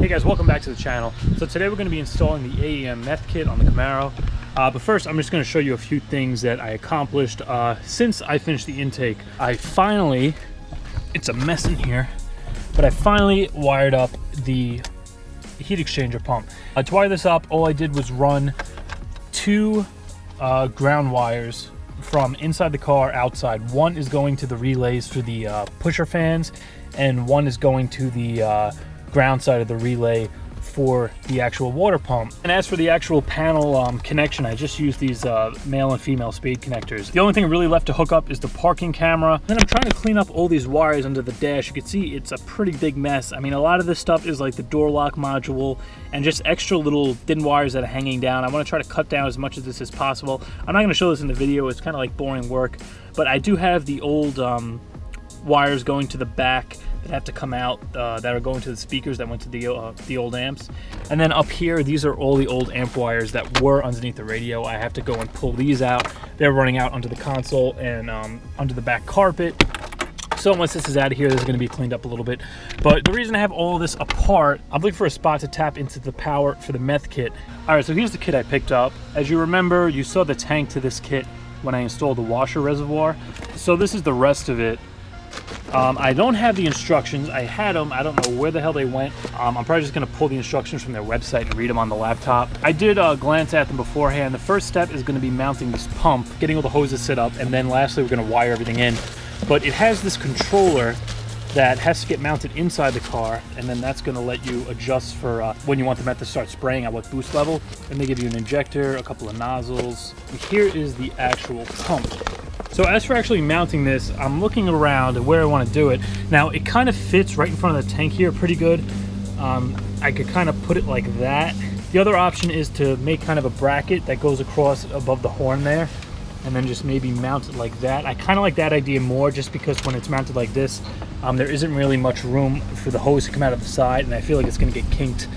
Hey guys, welcome back to the channel. So today we're going to be installing the AEM Meth Kit on the Camaro. But first I'm just going to show you a few things that I accomplished since I finished the intake. It's a mess in here, but I finally wired up the heat exchanger pump. To wire this up, all I did was run two ground wires from inside the car outside. One is going to the relays for the pusher fans, and one is going to the ground side of the relay for the actual water pump. And as for the actual panel connection, I just used these male and female spade connectors. The only thing really left to hook up is the parking camera. Then I'm trying to clean up all these wires under the dash. You can see it's a pretty big mess. I mean, a lot of this stuff is like the door lock module and just extra little thin wires that are hanging down. I want to try to cut down as much of this as possible. I'm not going to show this in the video. It's kind of like boring work, but I do have the old wires going to the back that have to come out that are going to the speakers that went to the old amps. And then up here, these are all the old amp wires that were underneath the radio. I have to go and pull these out. They're running out under the console and under the back carpet. So once this is out of here, this is going to be cleaned up a little bit. But the reason I have all this apart, I'm looking for a spot to tap into the power for the meth kit. All right, so here's the kit I picked up. As you remember, you saw the tank to this kit when I installed the washer reservoir. So this is the rest of it. I don't have the instructions. I had them. I don't know where the hell they went. I'm probably just going to pull the instructions from their website and read them on the laptop. I did glance at them beforehand. The first step is going to be mounting this pump, getting all the hoses set up, and then lastly we're going to wire everything in. But it has this controller that has to get mounted inside the car, and then that's going to let you adjust for when you want the meth to start spraying at what boost level. And they give you an injector, a couple of nozzles. And here is the actual pump. So as for actually mounting this, I'm looking around at where I want to do it. Now it kind of fits right in front of the tank here pretty good. I could kind of put it like that. The other option is to make kind of a bracket that goes across above the horn there, and then just maybe mount it like that. I kind of like that idea more, just because when it's mounted like this, there isn't really much room for the hose to come out of the side, and I feel like it's going to get kinked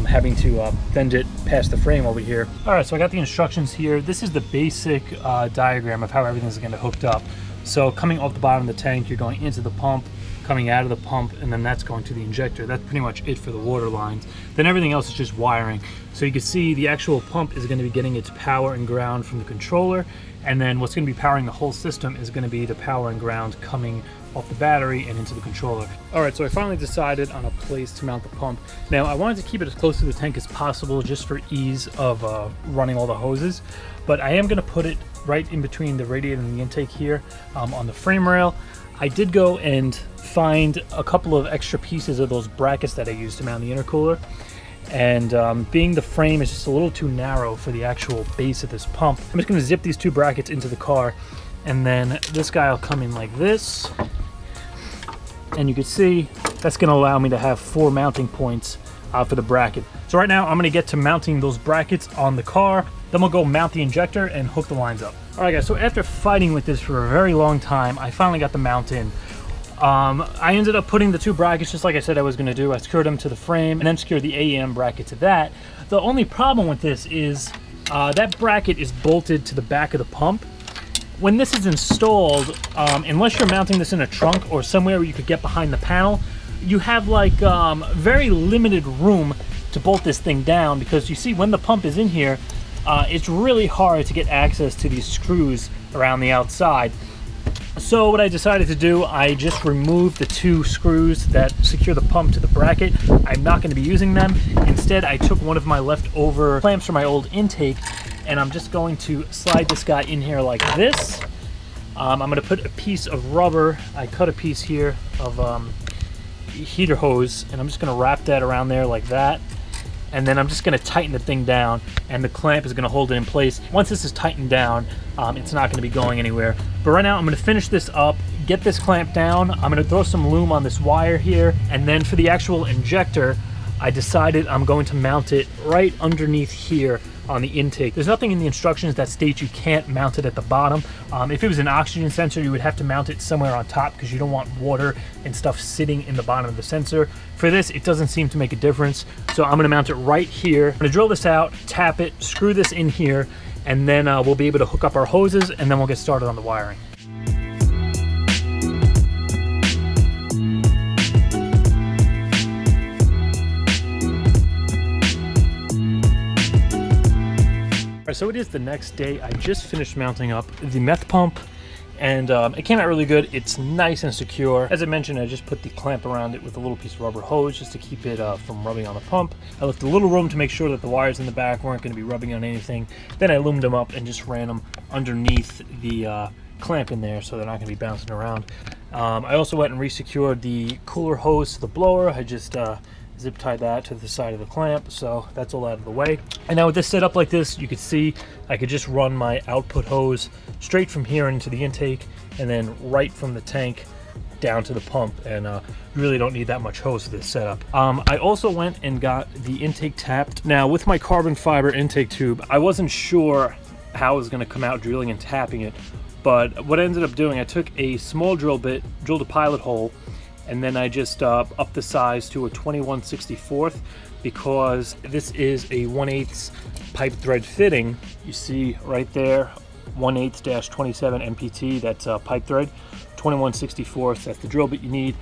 having to bend it past the frame over here. All right, so I got the instructions here. This is the basic diagram of how everything's going to hooked up. So coming off the bottom of the tank, you're going into the pump, coming out of the pump, and then that's going to the injector. That's pretty much it for the water lines. Then everything else is just wiring. So you can see the actual pump is going to be getting its power and ground from the controller, and then what's going to be powering the whole system is going to be the power and ground coming off the battery and into the controller. All right, so I finally decided on a place to mount the pump. Now I wanted to keep it as close to the tank as possible just for ease of running all the hoses, but I am going to put it right in between the radiator and the intake here on the frame rail. I did go and find a couple of extra pieces of those brackets that I used to mount the intercooler, and being the frame is just a little too narrow for the actual base of this pump, I'm just going to zip these two brackets into the car, and then this guy will come in like this, and you can see that's going to allow me to have 4 mounting points for the bracket. So right now I'm going to get to mounting those brackets on the car, then we'll go mount the injector and hook the lines up. All right guys, so after fighting with this for a very long time, I finally got the mount in. I ended up putting the 2 brackets just like I said I was going to do. I secured them to the frame and then secured the AEM bracket to that. The only problem with this is that bracket is bolted to the back of the pump. When this is installed, unless you're mounting this in a trunk or somewhere where you could get behind the panel, you have like very limited room to bolt this thing down, because you see when the pump is in here, it's really hard to get access to these screws around the outside. So what I decided to do, I just removed the 2 screws that secure the pump to the bracket. I'm not going to be using them. Instead, I took one of my leftover clamps from my old intake, and I'm just going to slide this guy in here like this. I'm going to put a piece of rubber. I cut a piece here of heater hose, and I'm just going to wrap that around there like that. And then I'm just going to tighten the thing down, and the clamp is going to hold it in place. Once this is tightened down, it's not going to be going anywhere. But right now I'm going to finish this up, get this clamp down. I'm going to throw some loom on this wire here, and then for the actual injector, I decided I'm going to mount it right underneath here on the intake. There's nothing in the instructions that states you can't mount it at the bottom. If it was an oxygen sensor, you would have to mount it somewhere on top, because you don't want water and stuff sitting in the bottom of the sensor. For this, it doesn't seem to make a difference, so I'm going to mount it right here. I'm going to drill this out, tap it, screw this in here, and then we'll be able to hook up our hoses, and then we'll get started on the wiring. So it is the next day. I just finished mounting up the meth pump, and it came out really good. It's nice and secure. As I mentioned, I just put the clamp around it with a little piece of rubber hose just to keep it from rubbing on the pump. I left a little room to make sure that the wires in the back weren't going to be rubbing on anything. Then I loomed them up and just ran them underneath the clamp in there so they're not going to be bouncing around. I also went and resecured the cooler hose to the blower. I just zip tie that to the side of the clamp, so that's all out of the way. And now with this set up like this, you can see I could just run my output hose straight from here into the intake and then right from the tank down to the pump, and you really don't need that much hose for this setup. I also went and got the intake tapped. Now with my carbon fiber intake tube, I wasn't sure how it was going to come out drilling and tapping it, but what I ended up doing, I took a small drill bit, drilled a pilot hole, and then I just upped the size to a 21/64 because this is a 1/8 pipe thread fitting. You see right there, 1/8-27 MPT, that's pipe thread. 21/64, that's the drill bit you need.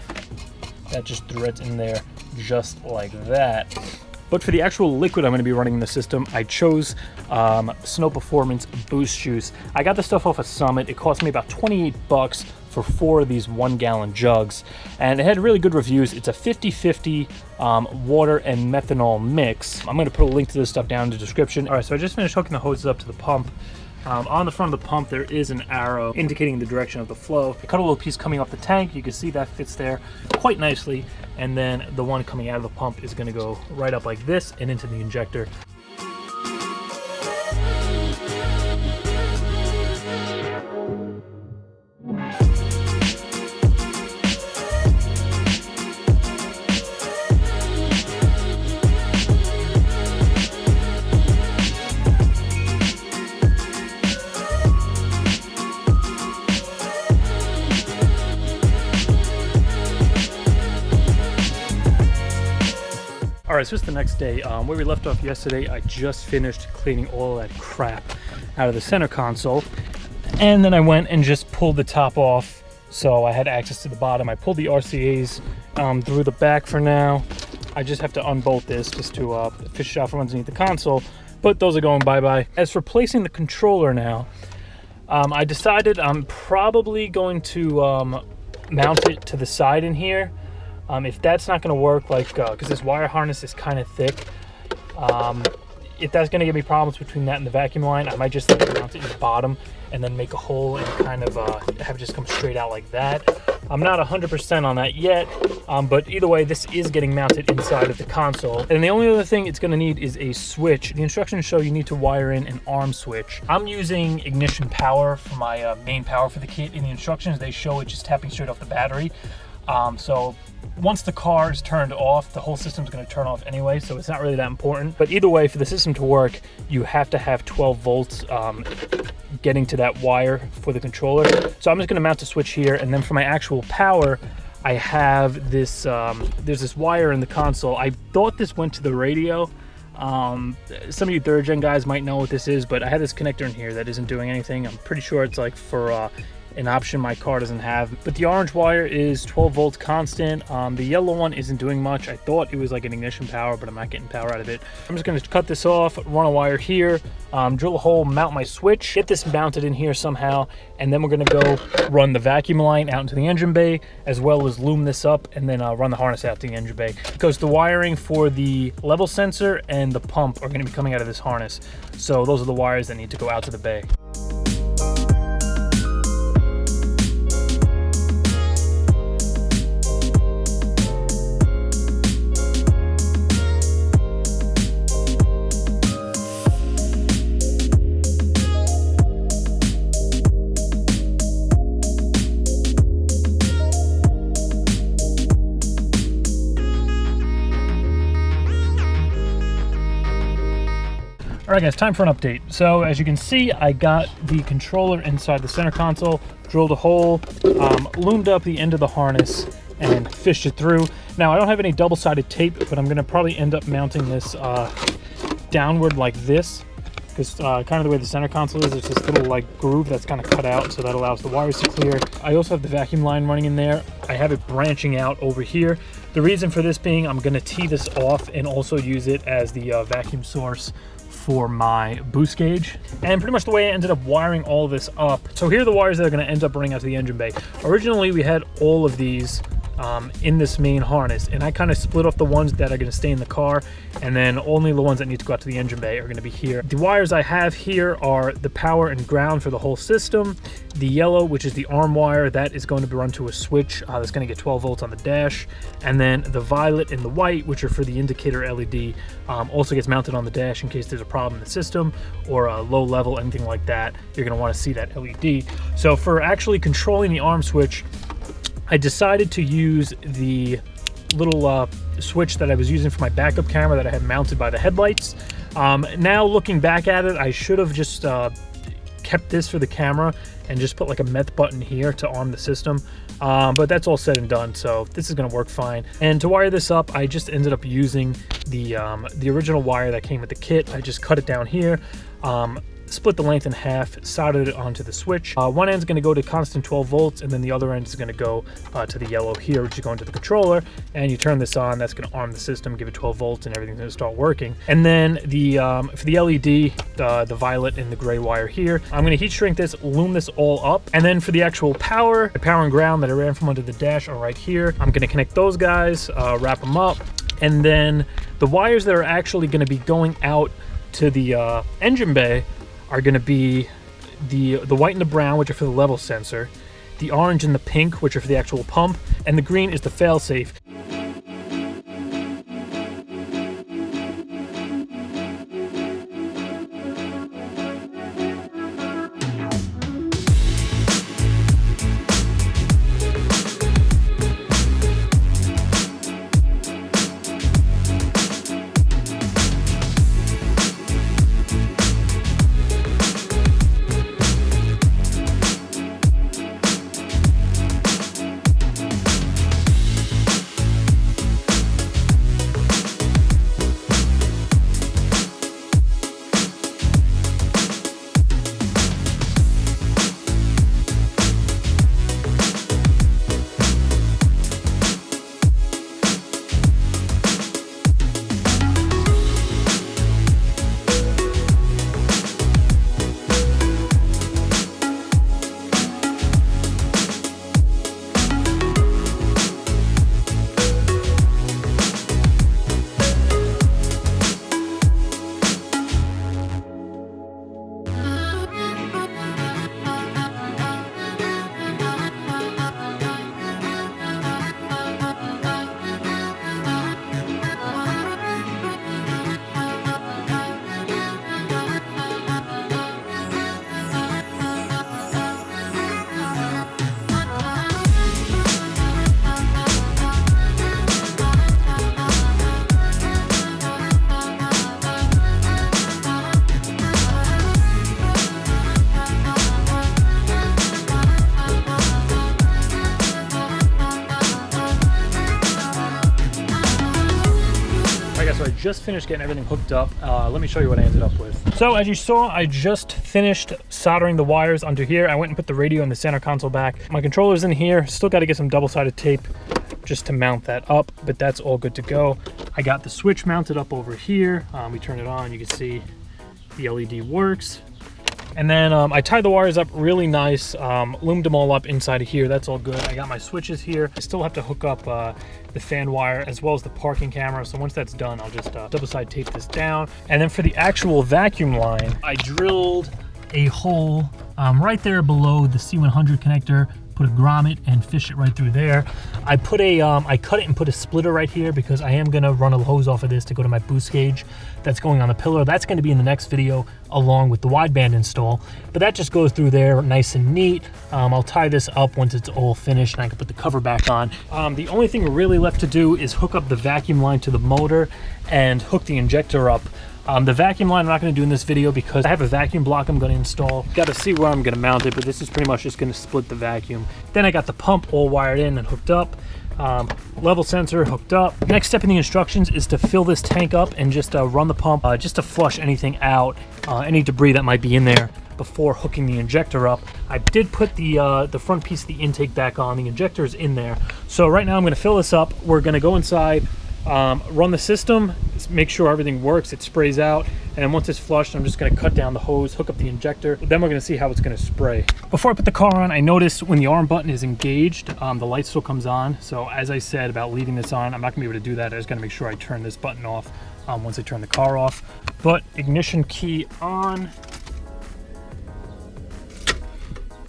That just threads in there just like that. But for the actual liquid I'm going to be running in the system, I chose Snow Performance Boost Juice. I got this stuff off of Summit. It cost me about 28 bucks for 4 of these 1-gallon jugs, and it had really good reviews. It's a 50-50 water and methanol mix. I'm going to put a link to this stuff down in the description. All right, so I just finished hooking the hoses up to the pump. On the front of the pump, there is an arrow indicating the direction of the flow. I cut a little piece coming off the tank. You can see that fits there quite nicely. And then the one coming out of the pump is going to go right up like this and into the injector. All right, so it's the next day. Where we left off yesterday, I just finished cleaning all that crap out of the center console. And then I went and just pulled the top off so I had access to the bottom. I pulled the RCAs through the back for now. I just have to unbolt this just to fish it out from underneath the console, but those are going bye-bye. As for placing the controller now, I decided I'm probably going to mount it to the side in here. If that's not going to work, like, because this wire harness is kind of thick, if that's going to give me problems between that and the vacuum line, I might just mount it in the bottom and then make a hole and kind of have it just come straight out like that. I'm not 100% on that yet, but either way, this is getting mounted inside of the console. And the only other thing it's going to need is a switch. The instructions show you need to wire in an arm switch. I'm using ignition power for my main power for the kit. In the instructions, they show it just tapping straight off the battery. So once the car is turned off, the whole system's going to turn off anyway, so it's not really that important. But either way, for the system to work, you have to have 12 volts getting to that wire for the controller. So I'm just going to mount the switch here, and then for my actual power, I have this, there's this wire in the console. I thought this went to the radio. Some of you 3rd gen guys might know what this is, but I had this connector in here that isn't doing anything. I'm pretty sure it's like for an option my car doesn't have. But the orange wire is 12 volts constant. The yellow one isn't doing much. I thought it was like an ignition power, but I'm not getting power out of it. I'm just going to cut this off, run a wire here, drill a hole, mount my switch, get this mounted in here somehow, and then we're going to go run the vacuum line out into the engine bay, as well as loom this up and then run the harness out to the engine bay, because the wiring for the level sensor and the pump are going to be coming out of this harness. So those are the wires that need to go out to the bay. All right guys, time for an update. So as you can see, I got the controller inside the center console, drilled a hole, loomed up the end of the harness, and fished it through. Now I don't have any double-sided tape, but I'm gonna probably end up mounting this downward like this, because kind of the way the center console is, it's this little like groove that's kind of cut out, so that allows the wires to clear. I also have the vacuum line running in there. I have it branching out over here. The reason for this being, I'm going to tee this off and also use it as the vacuum source for my boost gauge. And pretty much the way I ended up wiring all this up. So here are the wires that are going to end up running out to the engine bay. Originally we had all of these in this main harness, and I kind of split off the ones that are going to stay in the car, and then only the ones that need to go out to the engine bay are going to be here. The wires I have here are the power and ground for the whole system. The yellow, which is the arm wire, that is going to be run to a switch that's going to get 12 volts on the dash, and then the violet and the white, which are for the indicator LED, also gets mounted on the dash in case there's a problem in the system or a low level, anything like that. You're going to want to see that LED. So for actually controlling the arm switch, I decided to use the little switch that I was using for my backup camera that I had mounted by the headlights. Now looking back at it, I should have just kept this for the camera and just put like a meth button here to arm the system. But that's all said and done, so this is gonna work fine. And to wire this up, I just ended up using the original wire that came with the kit. I just cut it down here, split the length in half, soldered it onto the switch. One end is going to go to constant 12 volts, and then the other end is going to go to the yellow here, which is going to the controller. And you turn this on, that's going to arm the system, give it 12 volts, and everything's going to start working. And then the for the LED, the violet and the gray wire here, I'm going to heat shrink this, loom this all up. And then for the actual power, the power and ground that I ran from under the dash are right here. I'm going to connect those guys, wrap them up, and then the wires that are actually going to be going out to the engine bay are going to be the white and the brown, which are for the level sensor, the orange and the pink, which are for the actual pump, and the green is the failsafe. So I just finished getting everything hooked up. Let me show you what I ended up with. So as you saw, I just finished soldering the wires onto here. I went and put the radio and the center console back. My controller's in here. Still got to get some double-sided tape just to mount that up, but that's all good to go. I got the switch mounted up over here. We turn it on, you can see the LED works. And then I tied the wires up really nice, loomed them all up inside of here. That's all good. I got my switches here. I still have to hook up the fan wire as well as the parking camera. So once that's done, I'll just double side tape this down. And then for the actual vacuum line, I drilled a hole right there below the C100 connector, put a grommet and fish it right through there. I put a, I cut it and put a splitter right here because I am gonna run a hose off of this to go to my boost gauge that's going on the pillar. That's gonna be in the next video along with the wideband install, but that just goes through there nice and neat. I'll tie this up once it's all finished and I can put the cover back on. The only thing really left to do is hook up the vacuum line to the motor and hook the injector up. The vacuum line I'm not going to do in this video because I have a vacuum block I'm going to install. Got to see where I'm going to mount it, but this is pretty much just going to split the vacuum. Then I got the pump all wired in and hooked up. Level sensor hooked up. Next step in the instructions is to fill this tank up and just run the pump just to flush anything out, any debris that might be in there before hooking the injector up. I did put the front piece of the intake back on. The injector is in there. So right now I'm going to fill this up. We're going to go inside, run the system, make sure everything works, it sprays out, and then once it's flushed, I'm just going to cut down the hose, hook up the injector, then we're going to see how it's going to spray. Before I put the car on, I noticed when the arm button is engaged, the light still comes on. So as I said about leaving this on, I'm not going to be able to do that. I just got to make sure I turn this button off once I turn the car off. But ignition key on,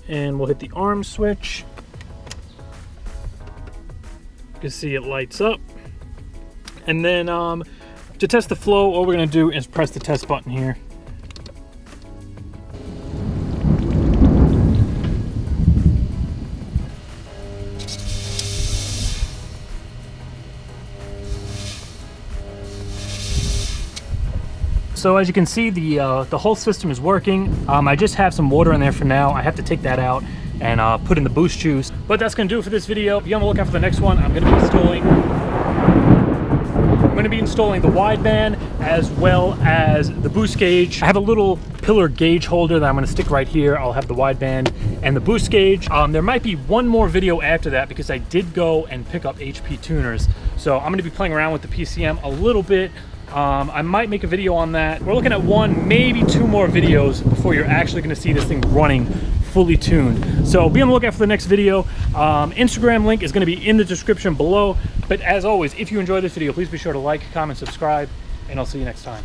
and we'll hit the arm switch. You can see it lights up. And then to test the flow, all we're going to do is press the test button here. So as you can see, the whole system is working. I just have some water in there for now. I have to take that out and put in the boost juice. But that's going to do it for this video. Be on the lookout for the next one. I'm going to be installing the wideband as well as the boost gauge. I have a little pillar gauge holder that I'm going to stick right here. I'll have the wideband and the boost gauge. There might be one more video after that because I did go and pick up HP tuners. So I'm going to be playing around with the PCM a little bit. I might make a video on that. We're looking at one, maybe two more videos before you're actually going to see this thing running fully tuned. So be on the lookout for the next video. Instagram link is going to be in the description below. But as always, if you enjoyed this video, please be sure to like, comment, subscribe, and I'll see you next time.